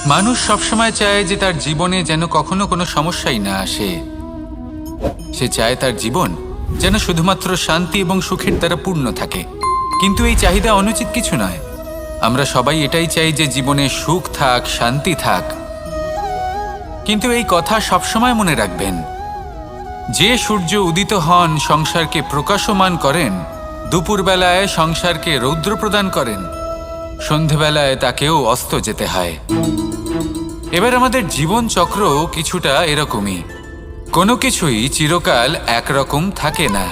মানুষ সবসময় চায় যে তার জীবনে যেন কখনো কোনো সমস্যাই না আসে। সে চায় তার জীবন যেন শুধুমাত্র শান্তি এবং সুখের দ্বারা পূর্ণ থাকে। কিন্তু এই চাহিদা অনুচিত কিছু নয়। আমরা সবাই এটাই চাই যে জীবনে সুখ থাক, শান্তি থাক। কিন্তু এই কথা সবসময় মনে রাখবেন, যে সূর্য উদিত হন সংসারকে প্রকাশমান করেন, দুপুরবেলায় সংসারকে রৌদ্র প্রদান করেন, সন্ধেবেলায় তাকেও অস্ত যেতে হয়। এবার আমাদের জীবন চক্র কিছুটা এরকমই। কোনো কিছুই চিরকাল একরকম থাকে না।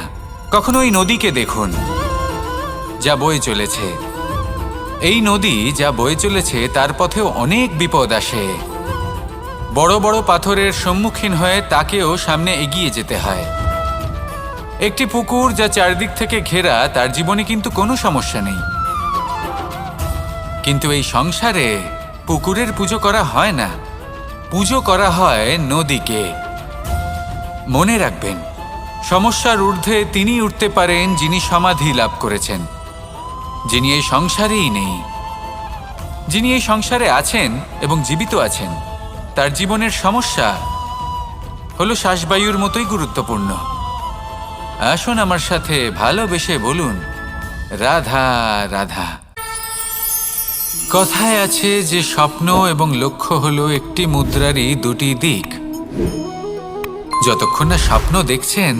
কখনো এই নদীকে দেখুন, যা বয়ে চলেছে। এই নদী যা বয়ে চলেছে তার পথেও অনেক বিপদ আসে। বড় বড় পাথরের সম্মুখীন হয়ে তাকেও সামনে এগিয়ে যেতে হয়। একটি পুকুর যা চারদিক থেকে ঘেরা, তার জীবনে কিন্তু কোনো সমস্যা নেই। কিন্তু এই সংসারে পুকুরের পুজো করা হয় না, পুজো করা হয় নদীকে। মনে রাখবেন, সমস্যার ঊর্ধ্বে তিনি উঠতে পারেন যিনি সমাধি লাভ করেছেন, যিনি এই সংসারেই নেই। যিনি এই সংসারে আছেন এবং জীবিত আছেন, তার জীবনের সমস্যা হলো শ্বাসবায়ুর মতোই গুরুত্বপূর্ণ। আসুন আমার সাথে ভালোবেসে বলুন, রাধা রাধা। কথায় আছে যে স্বপ্ন এবং লক্ষ্য হলো একটি মুদ্রারই দুটি দিক। যতক্ষণ না স্বপ্ন দেখছেন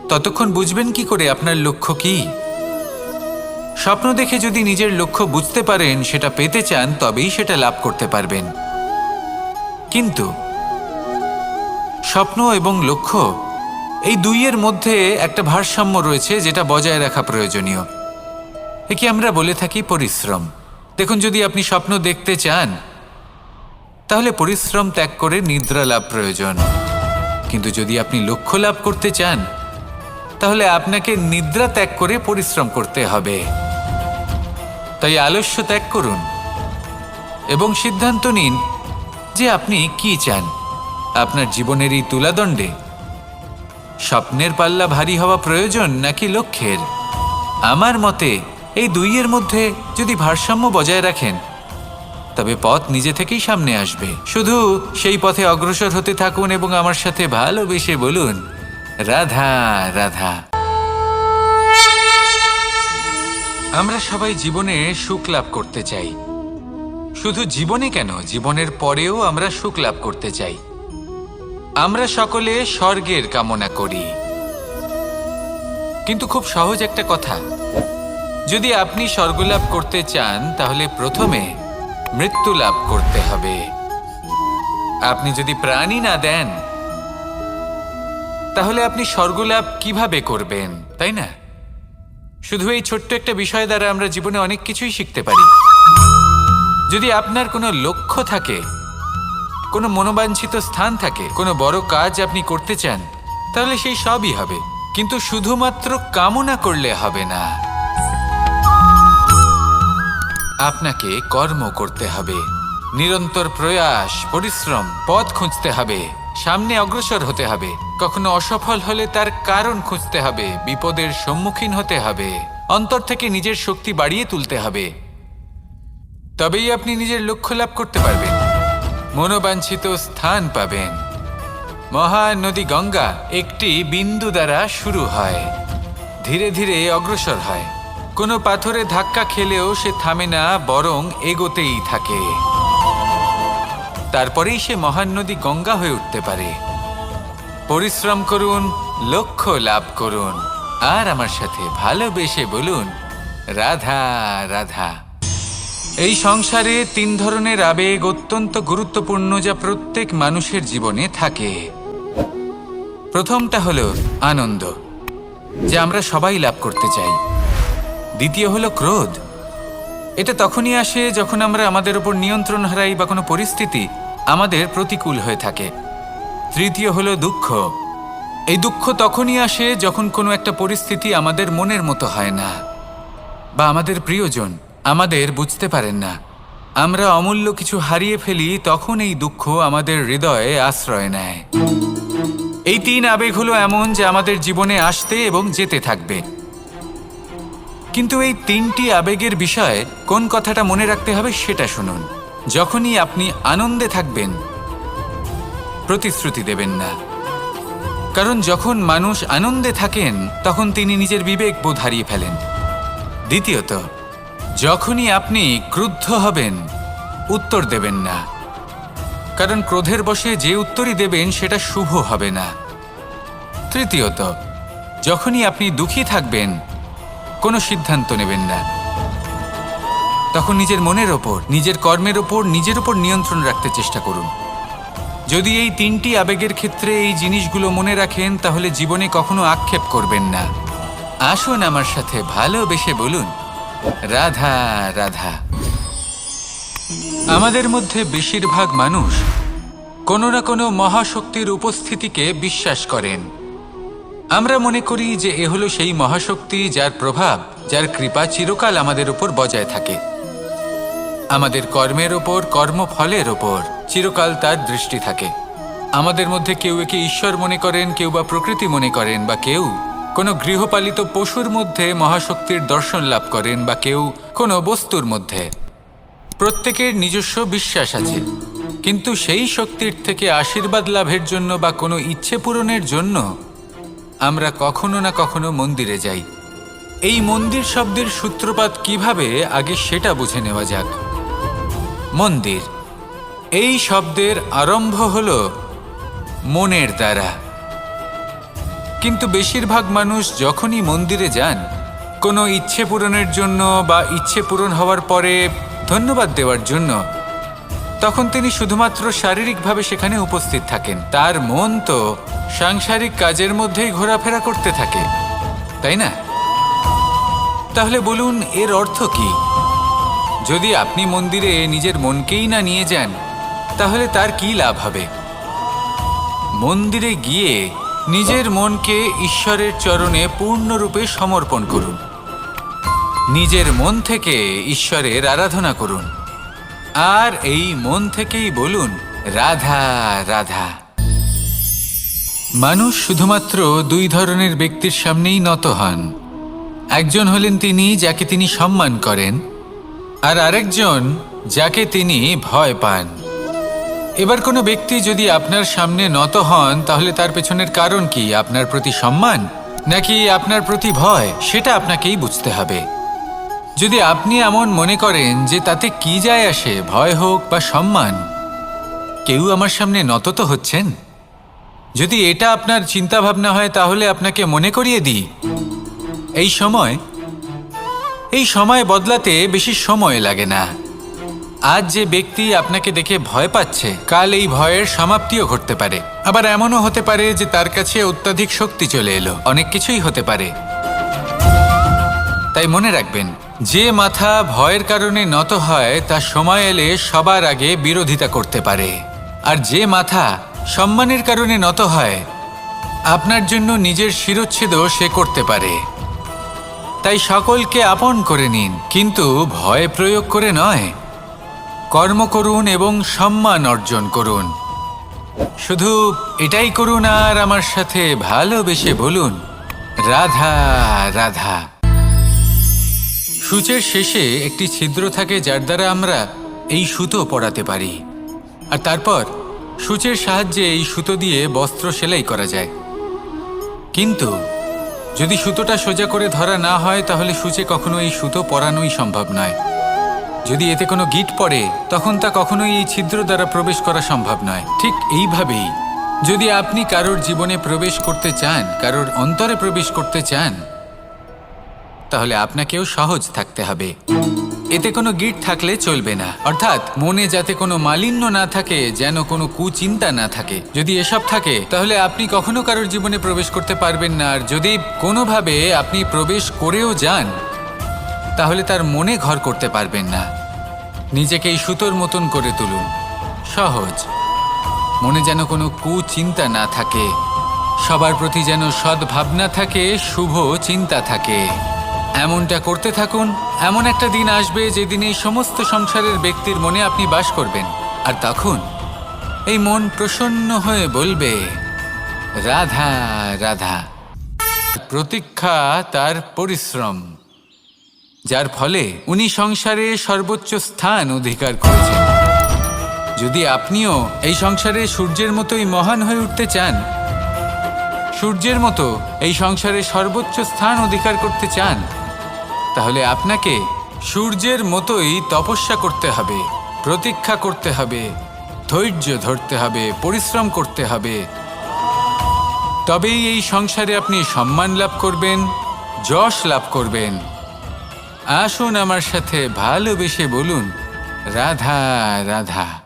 ততক্ষণ বুঝবেন কি করে আপনার লক্ষ্য কি। স্বপ্ন দেখে যদি নিজের লক্ষ্য বুঝতে পারেন, সেটা পেতে চান, তবেই সেটা লাভ করতে পারবেন। কিন্তু স্বপ্ন এবং লক্ষ্য এই দুইয়ের মধ্যে একটা ভারসাম্য রয়েছে, যেটা বজায় রাখা প্রয়োজনীয়। একে আমরা বলে থাকি পরিশ্রম। দেখুন, যদি আপনি স্বপ্ন দেখতে চান তাহলে পরিশ্রম ত্যাগ করে নিদ্রা লাভ প্রয়োজন। কিন্তু যদি আপনি লক্ষ্য লাভ করতে চান তাহলে আপনাকে নিদ্রা ত্যাগ করে পরিশ্রম করতে হবে। তাই আলস্য ত্যাগ করুন এবং সিদ্ধান্ত নিন যে আপনি কি চান। আপনার জীবনের এই তুলাদণ্ডে স্বপ্নের পাল্লা ভারী হওয়া প্রয়োজন নাকি লক্ষ্যের? আমার মতে এই দুইয়ের মধ্যে যদি ভারসাম্য বজায় রাখেন তবে পথ নিজে থেকেই সামনে আসবে। শুধু সেই পথে অগ্রসর হতে থাকুন এবং আমার সাথে ভালোবেসে বলুন, রাধা রাধা। আমরা সবাই জীবনে সুখ লাভ করতে চাই। শুধু জীবনে কেন, জীবনের পরেও আমরা সুখ লাভ করতে চাই। আমরা সকলে স্বর্গের কামনা করি। কিন্তু খুব সহজ একটা কথা, যদি আপনি স্বর্গ লাভ করতে চান তাহলে প্রথমে মৃত্যু লাভ করতে হবে। আপনি যদি প্রাণই না দেন তাহলে আপনি স্বর্গ লাভ কিভাবে করবেন, তাই না? শুধু এই ছোট্ট একটা বিষয় দ্বারা আমরা জীবনে অনেক কিছুই শিখতে পারি। যদি আপনার কোনো লক্ষ্য থাকে, কোনো মনোবাঞ্ছিত স্থান থাকে, কোনো বড় কাজ আপনি করতে চান, তাহলে সেই সবই হবে। কিন্তু শুধুমাত্র কামনা করলে হবে না, আপনাকে কর্ম করতে হবে। নিরন্তর প্রয়াস, পরিশ্রম, পথ খুঁজতে হবে, সামনে অগ্রসর হতে হবে। কখনো অসফল হলে তার কারণ খুঁজতে হবে, বিপদের সম্মুখীন হতে হবে, অন্তর থেকে নিজের শক্তি বাড়িয়ে তুলতে হবে। তবেই আপনি নিজের লক্ষ্য লাভ করতে পারবেন, মনোবাঞ্ছিত স্থান পাবেন। মহান নদী গঙ্গা একটি বিন্দু দ্বারা শুরু হয়, ধীরে ধীরে অগ্রসর হয়। কোনো পাথরে ধাক্কা খেলেও সে থামে না, বরং এগোতেই থাকে। তারপরেই সে মহান নদী গঙ্গা হয়ে উঠতে পারে। পরিশ্রম করুন, লক্ষ্য লাভ করুন, আর আমার সাথে ভালোবেসে বলুন, রাধা রাধা। এই সংসারে তিন ধরনের আবেগ অত্যন্ত গুরুত্বপূর্ণ, যা প্রত্যেক মানুষের জীবনে থাকে। প্রথমটা হলো আনন্দ, যা আমরা সবাই লাভ করতে চাই। দ্বিতীয় হলো ক্রোধ। এটা তখনই আসে যখন আমরা আমাদের উপর নিয়ন্ত্রণ হারাই বা কোনো পরিস্থিতি আমাদের প্রতিকূল হয়ে থাকে। তৃতীয় হলো দুঃখ। এই দুঃখ তখনই আসে যখন কোনো একটা পরিস্থিতি আমাদের মনের মতো হয় না, বা আমাদের প্রিয়জন আমাদের বুঝতে পারেন না। আমরা অমূল্য কিছু হারিয়ে ফেলি, তখন এই দুঃখ আমাদের হৃদয়ে আশ্রয় নেয়। এই তিন আবেগ হলো এমন যে আমাদের জীবনে আসতে এবং যেতে থাকবে। কিন্তু এই তিনটি আবেগের বিষয়ে কোন কথাটা মনে রাখতে হবে সেটা শুনুন। যখনই আপনি আনন্দে থাকবেন, প্রতিশ্রুতি দেবেন না, কারণ যখন মানুষ আনন্দে থাকেন তখন তিনি নিজের বিবেক বোধ হারিয়ে ফেলেন। দ্বিতীয়ত, যখনই আপনি ক্রুদ্ধ হবেন, উত্তর দেবেন না, কারণ ক্রোধের বশে যে উত্তরই দেবেন সেটা শুভ হবে না। তৃতীয়ত, যখনই আপনি দুঃখী থাকবেন, কোনো সিদ্ধান্ত নেবেন না, তখন নিজের মনের ওপর, নিজের কর্মের ওপর, নিজের ওপর নিয়ন্ত্রণ রাখতে চেষ্টা করুন। যদি এই তিনটি আবেগের ক্ষেত্রে এই জিনিসগুলো মনে রাখেন, তাহলে জীবনে কখনো আক্ষেপ করবেন না। আসুন আমার সাথে ভালোবেসে বলুন, রাধা রাধা। আমাদের মধ্যে বেশিরভাগ মানুষ কোনো না কোনো মহাশক্তির উপস্থিতিকে বিশ্বাস করেন। আমরা মনে করি যে এ হলো সেই মহাশক্তি যার প্রভাব, যার কৃপা চিরকাল আমাদের উপর বজায় থাকে। আমাদের কর্মের ওপর, কর্মফলের ওপর চিরকাল তার দৃষ্টি থাকে। আমাদের মধ্যে কেউ একে ঈশ্বর মনে করেন, কেউ বা প্রকৃতি মনে করেন, বা কেউ কোনো গৃহপালিত পশুর মধ্যে মহাশক্তির দর্শন লাভ করেন, বা কেউ কোনো বস্তুর মধ্যে। প্রত্যেকের নিজস্ব বিশ্বাস আছে, কিন্তু সেই শক্তির থেকে আশীর্বাদ লাভের জন্য বা কোনো ইচ্ছে পূরণের জন্য আমরা কখনো না কখনো মন্দিরে যাই। এই মন্দির শব্দের সূত্রপাত কিভাবে, আগে সেটা বুঝে নেওয়া যাক। মন্দির এই শব্দের আরম্ভ হল মনের দ্বারা, কিন্তু বেশিরভাগ মানুষ যখনই মন্দিরে যান কোনো ইচ্ছে পূরণের জন্য বা ইচ্ছে পূরণ হওয়ার পরে ধন্যবাদ দেওয়ার জন্য, তখন তিনি শুধুমাত্র শারীরিকভাবে সেখানে উপস্থিত থাকেন। তার মন তো সাংসারিক কাজের মধ্যেই ঘোরাফেরা করতে থাকে, তাই না? তাহলে বলুন, এর অর্থ কি? যদি আপনি মন্দিরে নিজের মনকেই না নিয়ে যান, তাহলে তার কি লাভ হবে? মন্দিরে গিয়ে নিজের মনকে ঈশ্বরের চরণে পূর্ণরূপে সমর্পণ করুন। নিজের মন থেকে ঈশ্বরের আরাধনা করুন, আর এই মন থেকেই বলুন, রাধা রাধা। মানুষ শুধুমাত্র দুই ধরনের ব্যক্তির সামনেই নত হন। একজন হলেন তিনি যাকে তিনি সম্মান করেন, আর আরেকজন যাকে তিনি ভয় পান। এবার কোনো ব্যক্তি যদি আপনার সামনে নত হন, তাহলে তার পেছনের কারণ কি? আপনার প্রতি সম্মান নাকি আপনার প্রতি ভয়? সেটা আপনাকেই বুঝতে হবে। যদি আপনি এমন মনে করেন যে তাতে কি যায় আসে, ভয় হোক বা সম্মান, কেউ আমার সামনে নত তো হচ্ছেন, যদি এটা আপনার চিন্তা ভাবনা হয়, তাহলে আপনাকে মনে করিয়ে দিই, এই সময় বদলাতে বেশি সময় লাগে না। আজ যে ব্যক্তি আপনাকে দেখে ভয় পাচ্ছে, কাল এই ভয়ের সমাপ্তিও ঘটতে পারে। আবার এমনও হতে পারে যে তার কাছে অত্যাধিক শক্তি চলে এলো। অনেক কিছুই হতে পারে। তাই মনে রাখবেন, যে মাথা ভয়ের কারণে নত হয় তা সময় এলে সবার আগে বিরোধিতা করতে পারে, আর যে মাথা সম্মানের কারণে নত হয়, আপনার জন্য নিজের শিরচ্ছেদও সে করতে পারে। তাই সকলকে আপন করে নিন, কিন্তু ভয় প্রয়োগ করে নয়। কর্ম করুন এবং সম্মান অর্জন করুন। শুধু এটাই করুন, আর আমার সাথে ভালোবেসে বলুন, রাধা রাধা। সূচের শেষে একটি ছিদ্র থাকে, যার দ্বারা আমরা এই সুতো পরাতে পারি, আর তারপর সূচের সাহায্যে এই সুতো দিয়ে বস্ত্র সেলাই করা যায়। কিন্তু যদি সুতোটা সোজা করে ধরা না হয়, তাহলে সূচে কখনো এই সুতো পরানোই সম্ভব নয়। যদি এতে কোনো গিঁট পড়ে, তখন তা কখনোই এই ছিদ্র দ্বারা প্রবেশ করা সম্ভব নয়। ঠিক এইভাবেই যদি আপনি কারোর জীবনে প্রবেশ করতে চান, কারোর অন্তরে প্রবেশ করতে চান, তাহলে আপনাকেও সহজ থাকতে হবে। এতে কোনো গিঁট থাকলে চলবে না, অর্থাৎ মনে যাতে কোনো মালিন্য না থাকে, যেন কোনো কুচিন্তা না থাকে। যদি এসব থাকে, তাহলে আপনি কখনো কারোর জীবনে প্রবেশ করতে পারবেন না। আর যদি কোনোভাবে আপনি প্রবেশ করেও যান, তাহলে তার মনে ঘর করতে পারবেন না। নিজেকে এই সুতোর মতন করে তুলুন, সহজ। মনে যেন কোনো কুচিন্তা না থাকে, সবার প্রতি যেন সদ্ভাবনা থাকে, শুভ চিন্তা থাকে। এমনটা করতে থাকুন। এমন একটা দিন আসবে যেদিন এই সমস্ত সংসারের ব্যক্তির মনে আপনি বাস করবেন, আর তখন এই মন প্রসন্ন হয়ে বলবে, রাধা রাধা। প্রতীক্ষা তার পরিশ্রম, যার ফলে উনি সংসারে সর্বোচ্চ স্থান অধিকার করেছেন। যদি আপনিও এই সংসারে সূর্যের মতোই মহান হয়ে উঠতে চান, সূর্যের মতো এই সংসারে সর্বোচ্চ স্থান অধিকার করতে চান, তাহলে আপনাকে সূর্যের মতোই তপস্যা করতে হবে, প্রতীক্ষা করতে হবে, ধৈর্য ধরতে হবে, পরিশ্রম করতে হবে। তবেই এই সংসারে আপনি সম্মান লাভ করবেন, যশ লাভ করবেন। আসুন আমার সাথে ভালোবেসে বলুন, রাধা রাধা।